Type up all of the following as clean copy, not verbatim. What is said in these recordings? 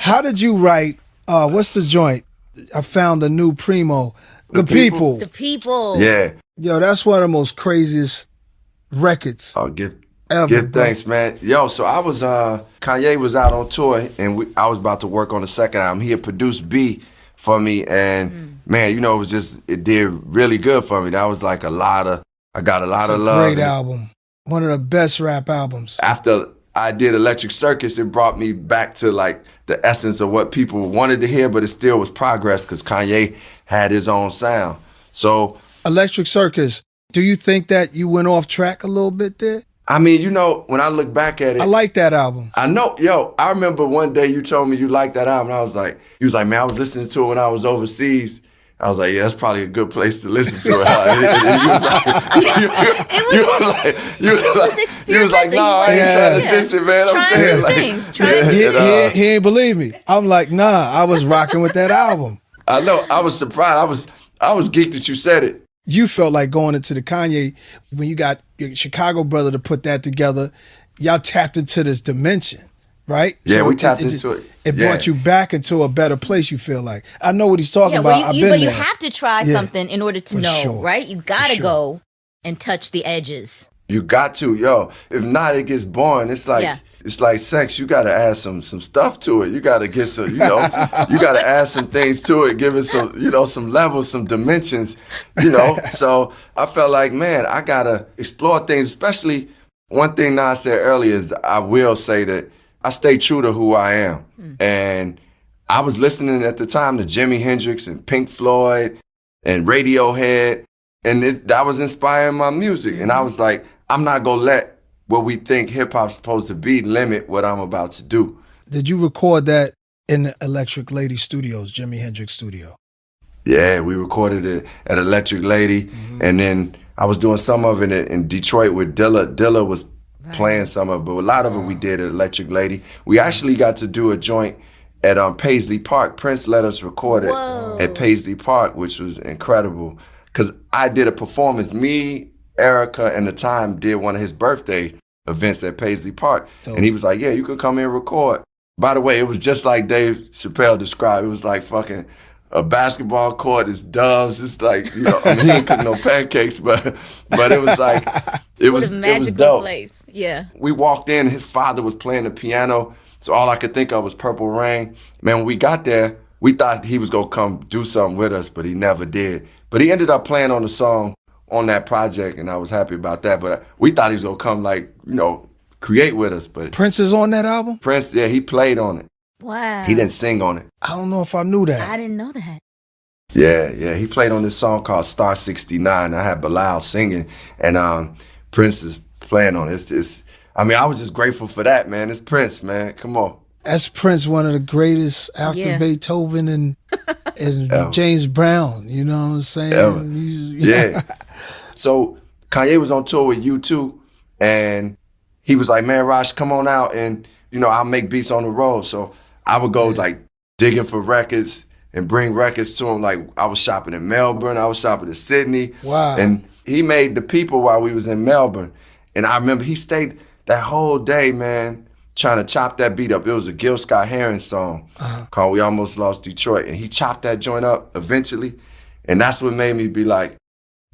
How did you write, what's the joint? I found the new Primo. The People. The People. Yeah. Yo, that's one of the most craziest records. Oh, give ever, thanks, man. Yo, so I was Kanye was out on tour, and I was about to work on the second album. He had produced B for me, and man, you know, it did really good for me. That was like I got a lot of love. Great album. One of the best rap albums. After I did Electric Circus, it brought me back to like the essence of what people wanted to hear, but it still was progress because Kanye had his own sound. So Electric Circus, do you think that you went off track a little bit there? I mean, you know, when I look back at it, I like that album. I know, yo, I remember one day you told me you liked that album, and I was like, he was like, man, I was listening to it when I was overseas. I was like, yeah, that's probably a good place to listen to it. And you was like, no, I ain't trying to diss it, man. I'm saying, like, he ain't believe me. I'm like, nah, I was rocking with that album. I know, I was surprised. I was geeked that you said it. You felt like going into the Kanye, when you got your Chicago brother to put that together, y'all tapped into this dimension, right? Yeah, so we tapped into it. It brought you back into a better place, you feel like. I know what he's talking about. But you have to try something in order to know, right? You gotta go and touch the edges. You got to, yo. If not, it gets boring. It's like it's like sex. You gotta add some stuff to it. You gotta get some, you know, you gotta add some things to it, give it some, you know, some levels, some dimensions, you know. So I felt like, man, I gotta explore things, especially one thing Nas said earlier is I will say that I stay true to who I am. And I was listening at the time to Jimi Hendrix and Pink Floyd and Radiohead, and that was inspiring my music. And I was like, I'm not gonna let what we think hip-hop's supposed to be limit what I'm about to do. Did you record that in the Electric Lady Studios, Jimi Hendrix studio? Yeah, we recorded it at Electric Lady, and then I was doing some of it in Detroit with Dilla. Dilla was playing some of it, but a lot of it we did at Electric Lady. We actually got to do a joint at Paisley Park. Prince let us record it at Paisley Park, which was incredible, because I did a performance. Me, Erica, and The Time did one of his birthday events at Paisley Park. And he was like, yeah, you can come here and record. By the way, it was just like Dave Chappelle described. It was like fucking a basketball court. It's doves. It's like, you know, I mean, he ain't cook no pancakes, but it was like, it was a magical place. Yeah. We walked in, his father was playing the piano, so all I could think of was Purple Rain. Man, when we got there, we thought he was gonna come do something with us, but he never did. But he ended up playing on the song on that project, and I was happy about that. But we thought he was gonna come, like, you know, create with us. But Prince is on that album? Prince, yeah, he played on it. Wow. He didn't sing on it. I don't know if I knew that. I didn't know that. Yeah, he played on this song called Star 69. I had Bilal singing, and Prince is playing on it. I mean, I was just grateful for that, man. It's Prince, man. Come on. That's Prince, one of the greatest after Beethoven and James Brown. You know what I'm saying? Yeah. So Kanye was on tour with U2, and he was like, man, Rosh, come on out, and, you know, I'll make beats on the road. So I would go, like, digging for records and bring records to him. Like, I was shopping in Melbourne. I was shopping in Sydney. Wow. And he made The People while we was in Melbourne. And I remember he stayed that whole day, man, trying to chop that beat up. It was a Gil Scott-Heron song called We Almost Lost Detroit. And he chopped that joint up eventually. And that's what made me be like,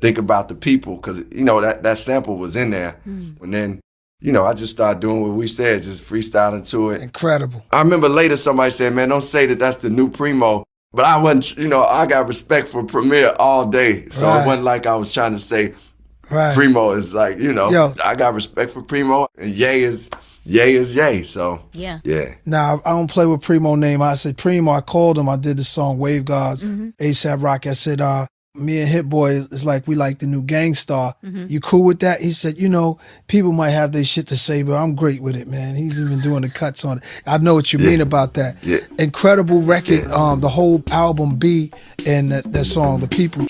think about The People. Because, you know, that sample was in there. And then, you know, I just started doing what we said, just freestyling to it. Incredible. I remember later somebody said, man, don't say that that's the new Primo. But I wasn't, you know, I got respect for Premier all day. So it wasn't like I was trying to say Primo is like, you know, I got respect for Primo, and Ye is Ye. So yeah. Now, I don't play with Primo name. I said Primo. I called him. I did the song Wave Gods, ASAP Rocky. I said, me and Hit Boy is like, we like the new Gangstar. You cool with that? He said, you know, people might have their shit to say, but I'm great with it, man. He's even doing the cuts on it. I know what you mean about that. Incredible record. The whole album B and that song, The People.